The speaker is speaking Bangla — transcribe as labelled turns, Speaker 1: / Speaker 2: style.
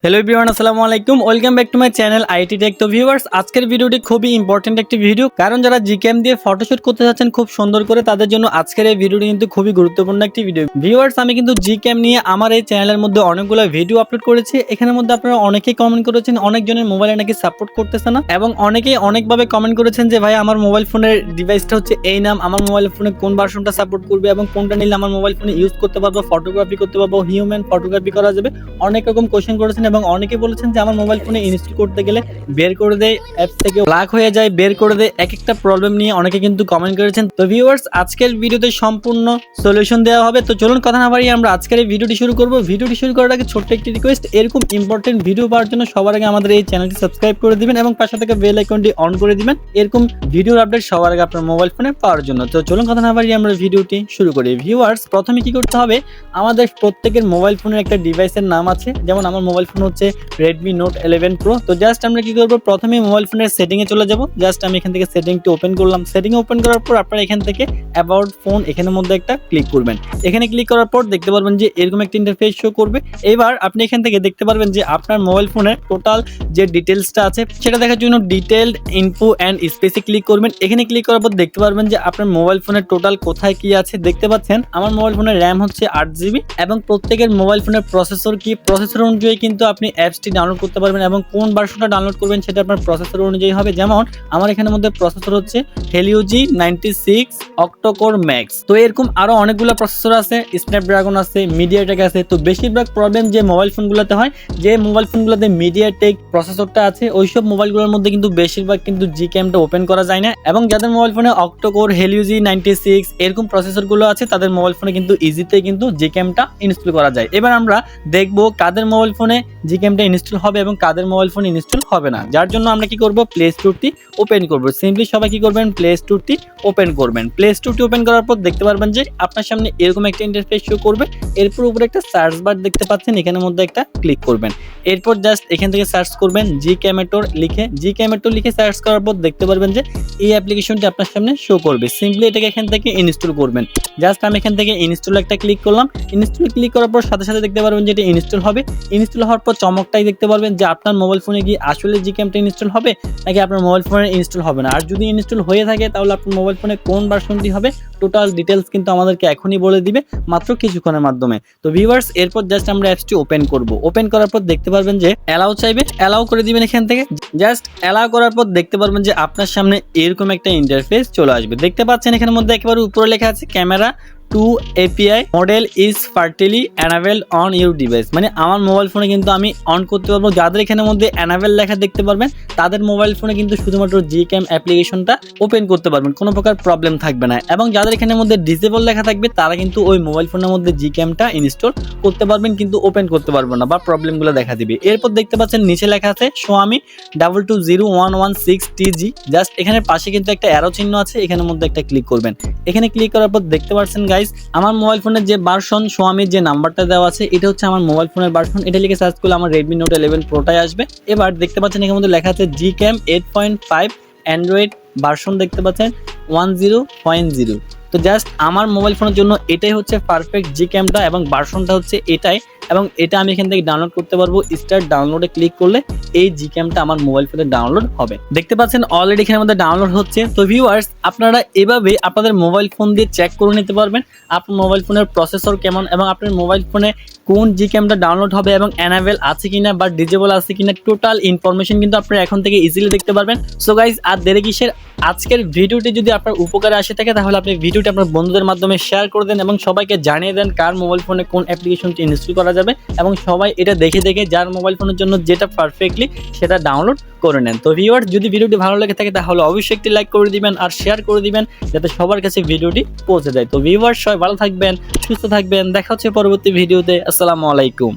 Speaker 1: হ্যালো এভরিওয়ান, আসসালামু আলাইকুম। Welcome back to my channel IT take. তো ভিউয়ার্স, আজকের ভিডিওটি খুবই ইম্পর্টেন্ট একটি ভিডিও, কারণ যারা জিক্যাম দিয়ে ফটোশুট করতে যাচ্ছেন খুব সুন্দর করে, তাদের জন্য আজকের এই ভিডিওটি কিন্তু খুবই গুরুত্বপূর্ণ একটি ভিডিও। ভিউয়ার্স, আমি কিন্তু জিক্যাম নিয়ে আমার এই চ্যানেলের মধ্যে অনেকগুলো ভিডিও আপলোড করেছি। এখানের মধ্যে আপনারা অনেকেই কমেন্ট করেছেন অনেকজনের মোবাইলে নাকি সাপোর্ট করতেছে না, এবং অনেকেই অনেকভাবে কমেন্ট করেছেন যে ভাই আমার মোবাইল ফোনের ডিভাইসটা হচ্ছে এই নাম, আমার মোবাইল ফোনে কোন ভার্সনটা সাপোর্ট করবে এবং কোনটা নিলে আমার মোবাইল ফোনে ইউজ করতে পারবো, ফটোগ্রাফি করতে পারবো, হিউম্যান ফটোগ্রাফি করা যাবে। অনেক রকম কোশ্চেন করেছেন এবং অনেকে বলেছেন যে আমার মোবাইল ফোনে ইনস্টল করতে গেলে বের করে দেয়, অ্যাপস থেকে ব্লক হয়ে যায়, বের করে দেয়, এক একটা প্রবলেম নিয়ে অনেকে কিন্তু কমেন্ট করেছেন। তো ভিউয়ার্স, আজকের ভিডিওতে সম্পূর্ণ সলিউশন দেওয়া হবে। তো চলুন কথা না বাড়িয়ে আমরা আজকের এই ভিডিওটি শুরু করব। ভিডিওটি শুরু করার আগে ছোট্ট একটি রিকোয়েস্ট, এরকম ইম্পর্টেন্ট ভিডিও পাওয়ার জন্য সবার আগে আমাদের এই চ্যানেলটি সাবস্ক্রাইব করে দিবেন এবং পাশে থেকে বেল আইকনটি অন করে দিবেন, এরকম ভিডিওর আপডেট সবার আগে আপনার মোবাইল ফোনে পাওয়ার জন্য। তো চলুন কথা না বাড়িয়ে আমরা ভিডিওটি শুরু করি। ভিউয়ার্স, প্রথমে কি করতে হবে, আমাদের প্রত্যেকের মোবাইল ফোনের একটা ডিভাইসের নাম আছে। যেমন আমার মোবাইল ফোন হচ্ছে Redmi Note 11 Pro। তো জাস্ট আমরা কি করব, প্রথমে মোবাইল ফোনের সেটিং এ চলে যাব। জাস্ট আমি এখান থেকে সেটিংটি ওপেন করলাম। সেটিং ওপেন করার পর আপনারা এখান থেকে অ্যাবাউট ফোন এখানের মধ্যে একটা ক্লিক করবেন। এখানে ক্লিক করার পর দেখতে পারবেন যে এরকম একটা ইন্টারফেস শো করবে। এবার আপনি এখান থেকে দেখতে পারবেন যে আপনার মোবাইল ফোনের টোটাল যে ডিটেইলসটা আছে সেটা দেখার জন্য ডিটেইলড ইনফো এন্ড স্পেসে ক্লিক করবেন। এখানে ক্লিক করার পর দেখতে পারবেন যে আপনার মোবাইল ফোনের টোটাল কোথায় কি আছে দেখতে পাচ্ছেন। আমার মোবাইল ফোনের র্যাম হচ্ছে 8GB এবং প্রত্যেকের মোবাইল ফোনের প্রসেসর কি, প্রসেসর অনুযায়ী কিন্তু আপনি অ্যাপসটি ডাউনলোড করতে পারবেন এবং কোন ভার্সনটা ডাউনলোড করবেন সেটা আপনার প্রসেসর অনুযায়ী হবে। যেমন আমার এখানের মধ্যে প্রসেসর হচ্ছে Helio G96 অক্টোকোর ম্যাক্স। তো এরকম আরো অনেকগুলো প্রসেসর আছে, স্ন্যাপড্রাগন আছে, মিডিয়াটেক আছে। তো বেশিরভাগ প্রবলেম যে মোবাইল ফোনগুলোতে হয়, যে মোবাইল ফোনগুলোতে মিডিয়াটেক প্রসেসরটা আছে ওইসব মোবাইলগুলোর মধ্যে কিন্তু বেশিরভাগ কিন্তু জিক্যামটা ওপেন করা যায় না, এবং যাদের মোবাইল ফোনে অক্টোকোর Helio G96 এরকম প্রসেসরগুলো আছে তাদের মোবাইল ফোনে কিন্তু ইজিতে কিন্তু জিক্যামটা ইনস্টল করা যায়। এবার আমরা দেখবো কাদের মোবাইল ফোনে জিক্যামটা ইনস্টল হবে এবং কাদের মোবাইল ফোন ইনস্টল হবে না। যার জন্য আমরা কি করব, প্লে স্টোরটি ওপেন করব। সিম্পলি সবাই কি করবেন, প্লে স্টোরটি ওপেন করবেন। প্লে স্টোরটি ওপেন করার পর দেখতে পারবেন যে আপনার সামনে এরকম একটা ইন্টারফেস শো করবে। এরপর উপরে একটা সার্চ বার দেখতে পাচ্ছেন, এখানের মধ্যে একটা ক্লিক করবেন। এরপর জাস্ট এখান থেকে সার্চ করবেন জিক্যামেটোর লিখে সার্চ করার পর দেখতে পারবেন যে এই অ্যাপ্লিকেশনটি আপনার সামনে শো করবে। সিম্পলি এটাকে এখান থেকে ইনস্টল করবেন। জাস্ট আমি এখান থেকে ইনস্টল একটা ক্লিক করলাম। ইনস্টল ক্লিক করার পর সাথে সাথে দেখতে পারবেন যে এটা ইনস্টল হবে। ইনস্টল হওয়ার পর চমকটাই দেখতে পারবেন যে আপনার মোবাইল ফোনে কি আসলে জিক্যামটা ইনস্টল হবে নাকি আপনার মোবাইল ফোনে ইনস্টল হবে না। আর যদি ইনস্টল হয়ে থাকে তাহলে আপনার মোবাইল ফোনে কোন ভার্সনটি হবে টোটাল ডিটেলস কিন্তু আমাদেরকে এখনই বলে দিবে মাত্র কিছুক্ষণের মাধ্যমে। তো ভিউয়ার্স, এরপর জাস্ট আমরা অ্যাপসটি ওপেন করব। ওপেন করার পর দেখতে পারবেন যে অ্যালাউ চাইবে, অ্যালাউ করে দিবেন এখান থেকে। জাস্ট অ্যালাউ করার পর দেখতে পারবেন যে আপনার সামনে এরকম একটা ইন্টারফেস চলে আসবে। দেখতে পাচ্ছেন এখানের মধ্যে একেবারে উপরে লেখা আছে camera 2 API model is partially enabled on your device. মানে আমার মোবাইল ফোনে কিন্তু আমি অন করতে পারবো। যাদের এখানের মধ্যে এনাবেল লেখা দেখতে পারবেন তাদের মোবাইল ফোনে কিন্তু শুধুমাত্র জিক্যাম অ্যাপ্লিকেশনটা ওপেন করতে পারবেন, কোনো প্রকার প্রবলেম থাকবে না। এবং যাদের এখানের মধ্যে ডিসেবল লেখা থাকবে তারা কিন্তু ওই মোবাইল ফোনের মধ্যে জিক্যামটা ইনস্টল করতে পারবেন কিন্তু ওপেন করতে পারবেন না বা প্রবলেমগুলো দেখা দিবে। এরপর দেখতে পাচ্ছেন নিচে লেখা আছে Xiaomi 2201116TG। জাস্ট এখানে পাশে কিন্তু একটা অ্যারো চিহ্ন আছে, এখানের মধ্যে একটা ক্লিক করবেন। এখানে ক্লিক করার পর দেখতে পাচ্ছেন আমার মোবাইল ফোনের যে ভার্সন Xiaomi যে নাম্বারটা দেওয়া আছে এটা হচ্ছে আমার মোবাইল ফোনের ভার্সন। এটা লিখে সার্চ করলে আমার Redmi Note 11 Proটাই আসবে। এবার দেখতে পাচ্ছেন এখানের মধ্যে লেখা আছে জিক্যাম 8.5 অ্যান্ড্রয়েড ভার্সন দেখতে পাচ্ছেন 10.0। তো জাস্ট আমার মোবাইল ফোনের জন্য এটাই হচ্ছে পারফেক্ট জিক্যামটা এবং ভার্সনটা হচ্ছে এটাই, এবং এটা আমি এখান থেকে ডাউনলোড করতে পারবো। স্টার্ট ডাউনলোডে ক্লিক করলে এই জিক্যামটা আমার মোবাইল ফোনে ডাউনলোড হবে। দেখতে পাচ্ছেন অলরেডি এখানের মধ্যে ডাউনলোড হচ্ছে। তো ভিউয়ার্স, আপনারা এভাবে আপনাদের মোবাইল ফোন দিয়ে চেক করে নিতে পারবেন আপনার মোবাইল ফোনের প্রসেসর কেমন এবং আপনার মোবাইল ফোনে কোন জিক্যামটা ডাউনলোড হবে এবং এনাবেল আছে কিনা বা ডিজেবল আছে কিনা টোটাল ইনফরমেশন কিন্তু আপনারা এখন থেকে ইজিলি দেখতে পারবেন। সো গাইজ, আর দেরি কিসের, আজকের ভিডিওটি যদি আপনার উপকারে আসে থাকে তাহলে আপনি ভিডিওটি আপনার বন্ধুদের মাধ্যমে শেয়ার করে দেন এবং সবাইকে জানিয়ে দেন কার মোবাইল ফোনে কোন অ্যাপ্লিকেশনটি ইনস্টল করা যাবে, এবং সবাই এটা দেখে দেখে যার মোবাইল ফোনের জন্য যেটা পারফেক্টলি সেটা ডাউনলোড করে নেন। তো ভিউয়ার্স, যদি ভিডিওটি ভালো লেগে থাকে তাহলে অবশ্যই একটি লাইক করে দিবেন আর শেয়ার করে দিবেন যাতে সবার কাছে ভিডিওটি পৌঁছে যায়। তো ভিউয়ার্স, সবাই ভালো থাকবেন, সুস্থ থাকবেন, দেখা হচ্ছে পরবর্তী ভিডিওতে। আসসালামু আলাইকুম।